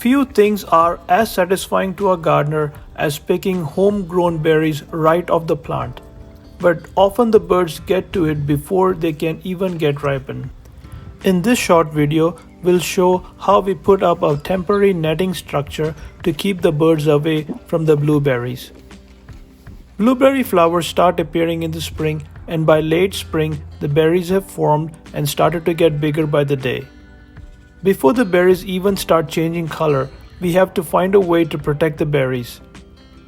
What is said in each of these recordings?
Few things are as satisfying to a gardener as picking homegrown berries right off the plant, but often the birds get to it before they can even get ripened. In this short video, we'll show how we put up a temporary netting structure to keep the birds away from the blueberries. Blueberry flowers start appearing in the spring, and by late spring, the berries have formed and started to get bigger by the day. Before the berries even start changing color, we have to find a way to protect the berries.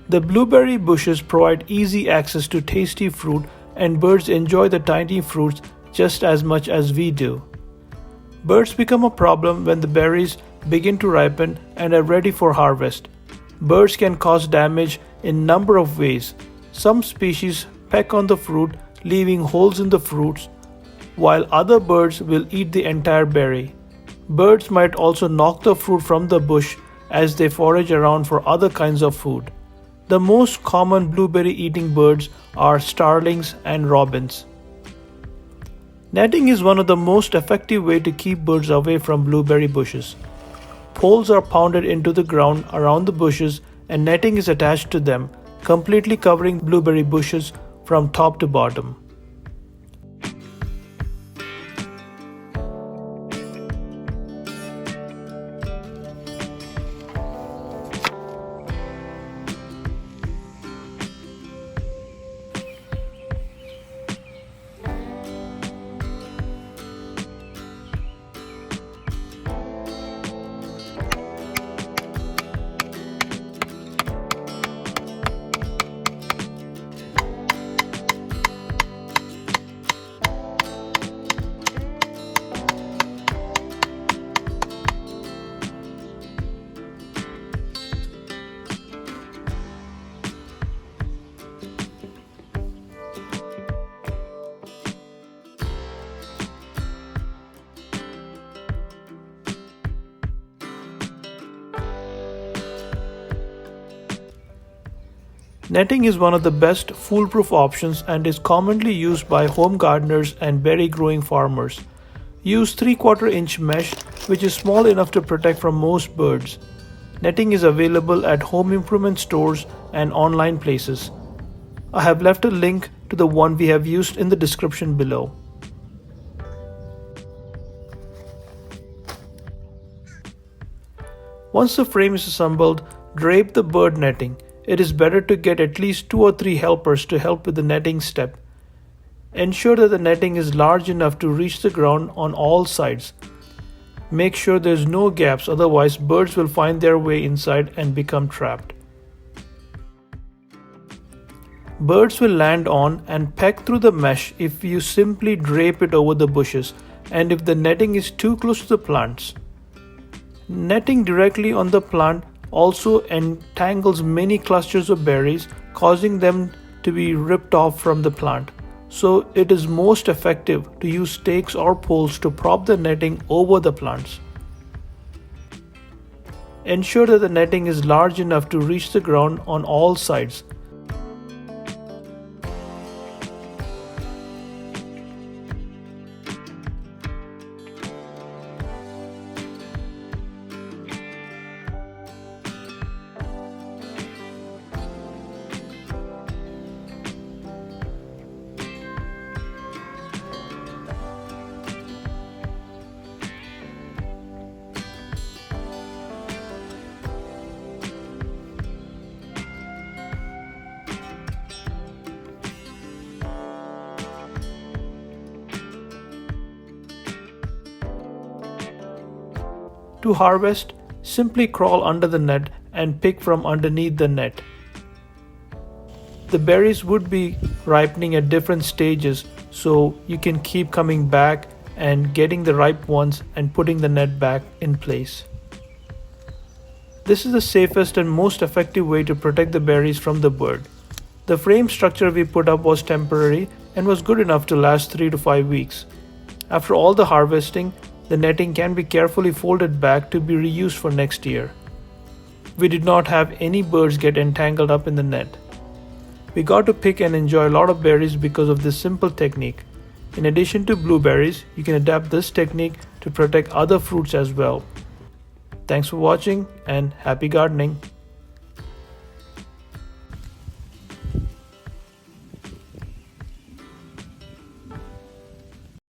The blueberry bushes provide easy access to tasty fruit, and birds enjoy the tiny fruits just as much as we do. Birds become a problem when the berries begin to ripen and are ready for harvest. Birds can cause damage in a number of ways. Some species peck on the fruit, leaving holes in the fruits, while other birds will eat the entire berry. Birds might also knock the fruit from the bush as they forage around for other kinds of food. The most common blueberry-eating birds are starlings and robins. Netting is one of the most effective ways to keep birds away from blueberry bushes. Poles are pounded into the ground around the bushes and netting is attached to them, completely covering blueberry bushes from top to bottom. Netting is one of the best foolproof options and is commonly used by home gardeners and berry growing farmers. Use 3/4 inch mesh, which is small enough to protect from most birds. Netting is available at home improvement stores and online places. I have left a link to the one we have used in the description below. Once the frame is assembled, drape the bird netting. It is better to get at least 2 or 3 helpers to help with the netting step. Ensure that the netting is large enough to reach the ground on all sides. Make sure there's no gaps, otherwise birds will find their way inside and become trapped. Birds will land on and peck through the mesh if you simply drape it over the bushes and if the netting is too close to the plants. Netting directly on the plant also entangles many clusters of berries, causing them to be ripped off from the plant. So it is most effective to use stakes or poles to prop the netting over the plants. Ensure that the netting is large enough to reach the ground on all sides. To harvest, simply crawl under the net and pick from underneath the net. The berries would be ripening at different stages, so you can keep coming back and getting the ripe ones and putting the net back in place. This is the safest and most effective way to protect the berries from the bird. The frame structure we put up was temporary and was good enough to last 3 to 5 weeks. After all the harvesting, the netting can be carefully folded back to be reused for next year. We did not have any birds get entangled up in the net. We got to pick and enjoy a lot of berries because of this simple technique. In addition to blueberries, you can adapt this technique to protect other fruits as well. Thanks for watching and happy gardening.